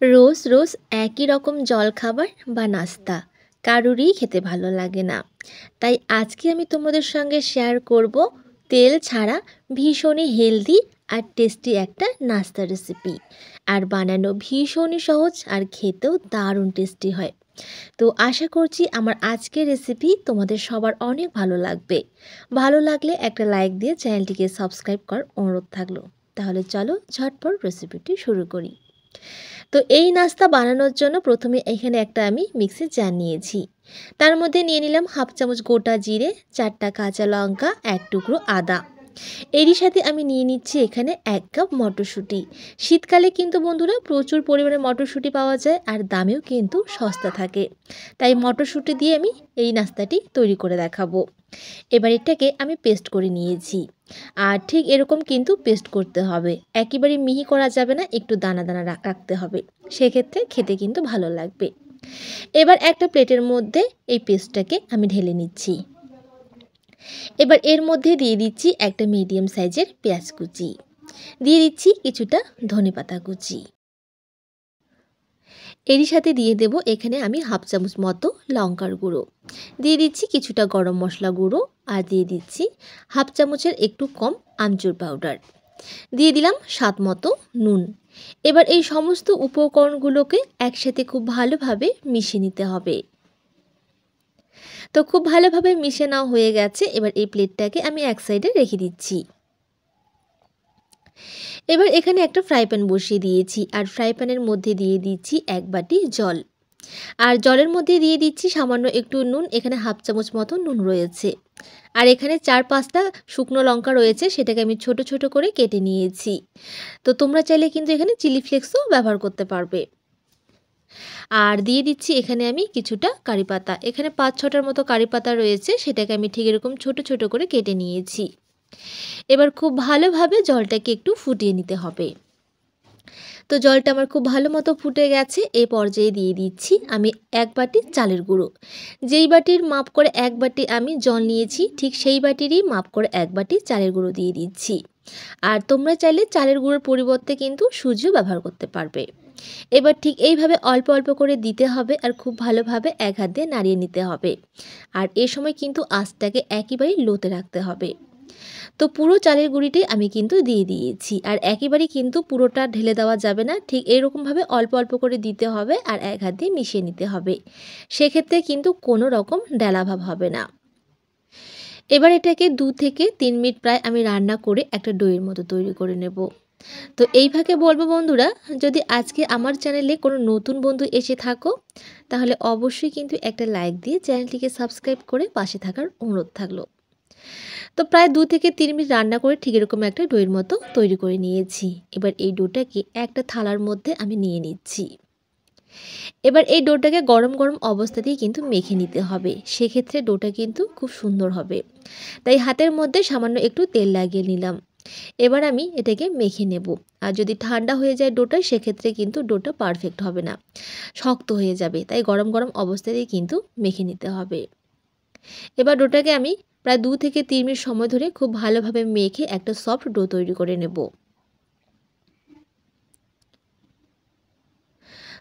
রোজ রোজ একই রকম জলখাবার বা নাস্তা কারুরই খেতে ভালো লাগে না। তাই আজকে আমি তোমাদের সঙ্গে শেয়ার করব তেল ছাড়া ভীষণই হেলদি আর টেস্টি একটা নাস্তা রেসিপি। আর বানানো ভীষণই সহজ আর খেতেও দারুণ টেস্টি হয়। তো আশা করছি আমার আজকের রেসিপি তোমাদের সবার অনেক ভালো লাগবে। ভালো লাগলে একটা লাইক দিয়ে চ্যানেলটিকে সাবস্ক্রাইব করার অনুরোধ থাকলো। তাহলে চলো ঝটপট রেসিপিটি শুরু করি। তো এই নাস্তা বানানোর জন্য প্রথমে এখানে একটা আমি মিক্সি জার নিয়েছি। তার মধ্যে নিয়ে নিলাম হাফ চামচ গোটা জিরে, 4টা কাঁচা লঙ্কা, 1 টুকরো আদা। এরই সাথে আমি নিয়ে নিচ্ছি এখানে 1 কাপ মটরশুঁটি। শীতকালে কিন্তু বন্ধুরা প্রচুর পরিমাণে মটরশুঁটি পাওয়া যায় আর দামেও কিন্তু সস্তা থাকে। তাই মটরশুঁটি দিয়ে আমি এই নাস্তাটি তৈরি করে দেখাবো। এবার এটাকে আমি পেস্ট করে নিয়েছি। আর ঠিক এরকম কিন্তু পেস্ট করতে হবে, একেবারে মিহি করা যাবে না, একটু দানা দানা রাখতে হবে, সেক্ষেত্রে খেতে কিন্তু ভালো লাগবে। এবার একটা প্লেটের মধ্যে এই পেস্টটাকে আমি ঢেলে নিচ্ছি। এবার এর মধ্যে দিয়ে দিচ্ছি একটা মিডিয়াম সাইজের পেঁয়াজ কুচি, দিয়ে দিচ্ছি কিছুটা ধনেপাতা কুচি। এরই সাথে দিয়ে দেব এখানে আমি হাফ চামচ মতো লঙ্কার গুঁড়ো, দিয়ে দিচ্ছি কিছুটা গরম মশলা গুঁড়ো, আর দিয়ে দিচ্ছি হাফ চামচের একটু কম আমচুর পাউডার, দিয়ে দিলাম স্বাদ মতো নুন। এবার এই সমস্ত উপকরণগুলোকে একসাথে খুব ভালোভাবে মিশিয়ে নিতে হবে। তো খুব ভালোভাবে মিশে নেওয়া হয়ে গেছে। এবার এই প্লেটটাকে আমি এক সাইডে রেখে দিচ্ছি। এবার এখানে একটা ফ্রাই প্যান বসিয়ে দিয়েছি, আর ফ্রাই প্যানের মধ্যে দিয়ে দিচ্ছি 1 বাটি জল, আর জলের মধ্যে দিয়ে দিচ্ছি সামান্য একটু নুন। এখানে হাফ চামচ মতো নুন রয়েছে, আর এখানে 4-5টা শুকনো লঙ্কা রয়েছে, সেটাকে আমি ছোট ছোট করে কেটে নিয়েছি। তো তোমরা চাইলে কিন্তু এখানে চিলি ফ্লেক্সও ব্যবহার করতে পারবে। আর দিয়ে দিচ্ছি এখানে আমি কিছুটা কারি পাতা, এখানে 5-6টার মতো কারি পাতা রয়েছে, সেটাকে আমি ঠিক এরকম ছোট ছোট করে কেটে নিয়েছি। এবার খুব ভালোভাবে জলটাকে একটু ফুটিয়ে নিতে হবে। তো জলটা আমার খুব ভালো মতো ফুটে গেছে। এই পর্যায়ে দিয়ে দিচ্ছি আমি 1 বাটি চালের গুঁড়ো। যেই বাটির মাপ করে 1 বাটি আমি জল নিয়েছি, ঠিক সেই বাটিরই মাপ করে 1 বাটি চালের গুঁড়ো দিয়ে দিচ্ছি। আর তোমরা চাইলে চালের গুঁড়োর পরিবর্তে কিন্তু সুজিও ব্যবহার করতে পারবে। এবার ঠিক এইভাবে অল্প অল্প করে দিতে হবে, আর খুব ভালোভাবে এক হাত দিয়ে নাড়িয়ে নিতে হবে। আর এ সময় কিন্তু আঁচটাকে একেবারেই লোতে রাখতে হবে। তো পুরো চালের গুঁড়িটাই আমি কিন্তু দিয়ে দিয়েছি, আর একেবারেই কিন্তু পুরোটা ঢেলে দেওয়া যাবে না, ঠিক এরকমভাবে অল্প অল্প করে দিতে হবে, আর এক হাত দিয়ে মিশিয়ে নিতে হবে। সেক্ষেত্রে কিন্তু কোনো রকম ডেলাভাব হবে না। এবার এটাকে 2 থেকে 3 মিনিট প্রায় আমি রান্না করে একটা ডোয়ের মতো তৈরি করে নেব। তো এই ফাঁকে বলবো বন্ধুরা, যদি আজকে আমার চ্যানেলে কোনো নতুন বন্ধু এসে থাকো, তাহলে অবশ্যই কিন্তু একটা লাইক দিয়ে চ্যানেলটিকে সাবস্ক্রাইব করে পাশে থাকার অনুরোধ থাকলো। তো প্রায় 2 থেকে 3 মিনিট রান্না করে ঠিক এরকম একটা ডোয়ের মতো তৈরি করে নিয়েছি। এবার এই ডোটাকে একটা থালার মধ্যে আমি নিয়ে নিচ্ছি। এবার এই ডোটাকে গরম গরম অবস্থাতেই কিন্তু মেখে নিতে হবে, সেক্ষেত্রে ডোটা কিন্তু খুব সুন্দর হবে। তাই হাতের মধ্যে সামান্য একটু তেল লাগিয়ে নিলাম। এবার আমি এটাকে মেখে নেব। আর যদি ঠান্ডা হয়ে যায় ডোটা, সেক্ষেত্রে কিন্তু ডোটা পারফেক্ট হবে না, শক্ত হয়ে যাবে। তাই গরম গরম অবস্থাতেই কিন্তু মেখে নিতে হবে। এবার ডোটাকে আমি প্রায় 2 থেকে 3 মিনিট সময় ধরে খুব ভালোভাবে মেখে একটা সফট ডো তৈরি করে নেব।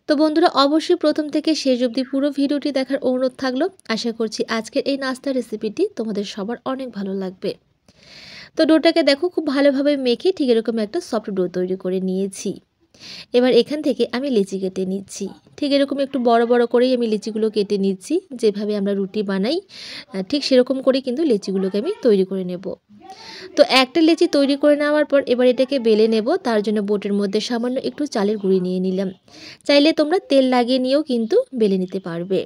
তো বন্ধুরা, অবশ্যই প্রথম থেকে শেষ অবধি পুরো ভিডিওটি দেখার অনুরোধ থাকলো। আশা করছি আজকের এই নাস্তার রেসিপিটি তোমাদের সবার অনেক ভালো লাগবে। তো ডোটাকে দেখো খুব ভালোভাবে মেখে ঠিক এরকম একটা সফট ডো তৈরি করে নিয়েছি। এবার এখান থেকে আমি লিচি কেটে নিচ্ছি। ঠিক এরকম একটু বড় বড় করেই আমি লিচিগুলো কেটে নিচ্ছি, যেভাবে আমরা রুটি বানাই ঠিক সেরকম করেই কিন্তু লিচিগুলোকে আমি তৈরি করে নেব। তো একটা লিচি তৈরি করে নেওয়ার পর এবার এটাকে বেলে নেব। তার জন্য বোটের মধ্যে সামান্য একটু চালের গুঁড়ি নিয়ে নিলাম। চাইলে তোমরা তেল লাগিয়ে নিয়েও কিন্তু বেলে নিতে পারবে।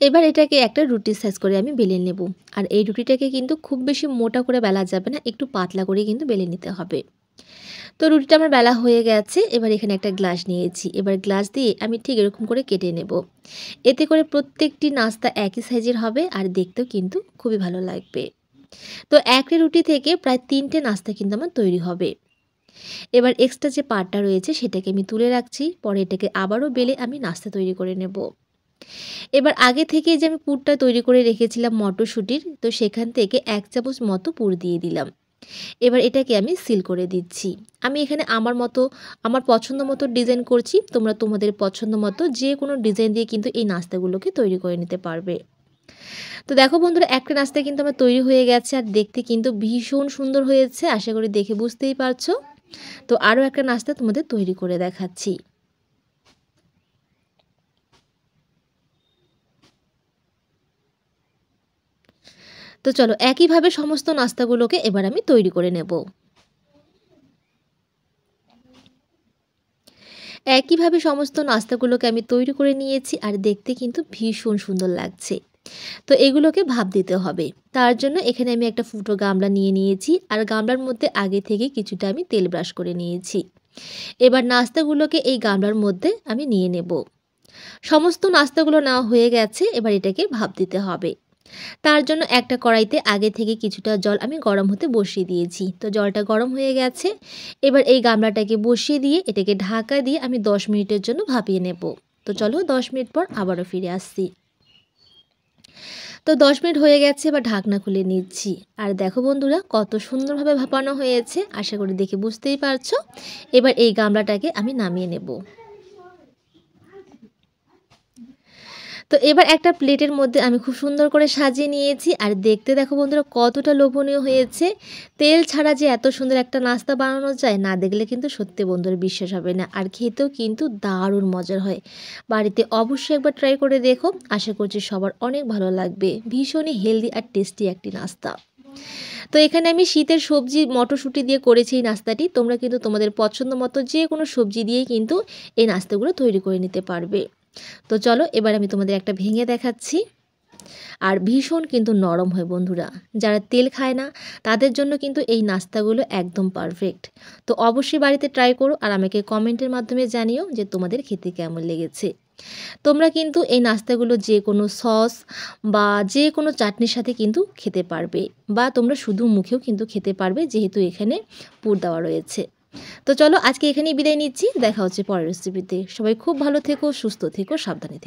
এবার এটাকে একটা রুটির সাইজ করে আমি বেলে নেব। আর এই রুটিটাকে কিন্তু খুব বেশি মোটা করে বেলা যাবে না, একটু পাতলা করে কিন্তু বেলে নিতে হবে। তো রুটিটা আমার বেলা হয়ে গেছে। এবার এখানে একটা গ্লাস নিয়েছি। এবার গ্লাস দিয়ে আমি ঠিক এরকম করে কেটে নেব। এতে করে প্রত্যেকটি নাস্তা একই সাইজের হবে, আর দেখতেও কিন্তু খুবই ভালো লাগবে। তো একটা রুটি থেকে প্রায় 3টে নাস্তা কিন্তু আমার তৈরি হবে। এবার এক্সট্রা যে পার্টটা রয়েছে সেটাকে আমি তুলে রাখছি। পরে এটাকে আবারও বেলে আমি নাস্তা তৈরি করে নেব। এবার আগে থেকে যে আমি পুরটা তৈরি করে রেখেছিলাম মটরশুঁটির, তো সেখান থেকে 1 চামচ মতো পুর দিয়ে দিলাম। এবার এটাকে আমি সিল করে দিচ্ছি। আমি এখানে আমার পছন্দ মতো ডিজাইন করছি। তোমরা তোমাদের পছন্দ মতো যে কোনো ডিজাইন দিয়ে কিন্তু এই নাস্তাগুলোকে তৈরি করে নিতে পারবে। তো দেখো বন্ধুরা, একটা নাস্তা কিন্তু আমার তৈরি হয়ে গেছে আর দেখতে কিন্তু ভীষণ সুন্দর হয়েছে। আশা করি দেখে বুঝতেই পারছো। তো আরও একটা নাস্তা তোমাদের তৈরি করে দেখাচ্ছি। তো চলো একইভাবে সমস্ত নাস্তাগুলোকে এবার আমি তৈরি করে নেব। একইভাবে সমস্ত নাস্তাগুলোকে আমি তৈরি করে নিয়েছি আর দেখতে কিন্তু ভীষণ সুন্দর লাগছে। তো এগুলোকে ভাপ দিতে হবে। তার জন্য এখানে আমি একটা ফুটো গামলা নিয়ে নিয়েছি আর গামলার মধ্যে আগে থেকে কিছুটা আমি তেল ব্রাশ করে নিয়েছি। এবার নাস্তাগুলোকে এই গামলার মধ্যে আমি নিয়ে নেব। সমস্ত নাস্তাগুলো নেওয়া হয়ে গেছে, এবার এটাকে ভাপ দিতে হবে। তার জন্য একটা কড়াইতে আগে থেকে কিছুটা জল আমি গরম হতে বসিয়ে দিয়েছি। তো জলটা গরম হয়ে গেছে, এবার এই গামলাটাকে বসিয়ে দিয়ে এটাকে ঢাকা দিয়ে আমি 10 মিনিটের জন্য ভাপিয়ে নেব। তো চলো 10 মিনিট পর আবারও ফিরে আসছি। তো 10 মিনিট হয়ে গেছে, এবার ঢাকনা খুলে নিচ্ছি। আর দেখো বন্ধুরা, কত সুন্দরভাবে ভাপানো হয়েছে, আশা করি দেখে বুঝতেই পারছো। এবার এই গামলাটাকে আমি নামিয়ে নেব। তো এবার একটা প্লেটের মধ্যে আমি খুব সুন্দর করে সাজিয়ে নিয়েছি আর দেখতে দেখো বন্ধুরা কতটা লোভনীয় হয়েছে। তেল ছাড়া যে এত সুন্দর একটা নাস্তা বানানো যায়, না দেখলে কিন্তু সত্যি বন্ধুরা বিশ্বাস হবে না। আর খেতেও কিন্তু দারুণ মজার হয়। বাড়িতে অবশ্যই একবার ট্রাই করে দেখো, আশা করছি সবার অনেক ভালো লাগবে। ভীষণই হেলদি আর টেস্টি একটি নাস্তা। তো এখানে আমি শীতের সবজি মটরশুঁটি দিয়ে করেছি এই নাস্তাটি। তোমরা কিন্তু তোমাদের পছন্দ মতো যে কোনো সবজি দিয়েই কিন্তু এই নাস্তাগুলো তৈরি করে নিতে পারবে। তো চলো এবার আমি তোমাদের একটা ভেঙে দেখাচ্ছি। আর ভীষণ কিন্তু নরম হয় বন্ধুরা। যারা তেল খায় না তাদের জন্য কিন্তু এই নাস্তাগুলো একদম পারফেক্ট। তো অবশ্যই বাড়িতে ট্রাই করো আর আমাকে কমেন্টের মাধ্যমে জানিও যে তোমাদের খেতে কেমন লেগেছে। তোমরা কিন্তু এই নাস্তাগুলো যে কোনো সস বা যে কোনো চাটনির সাথে কিন্তু খেতে পারবে, বা তোমরা শুধু মুখেও কিন্তু খেতে পারবে, যেহেতু এখানে পুর দেওয়া রয়েছে। তো চলো আজকে এখানেই বিদায় নিচ্ছি। দেখা হচ্ছে পরের রেসিপিতে। সবাই খুব ভালো থেকো, সুস্থ থেকো, সাবধানে থেকো।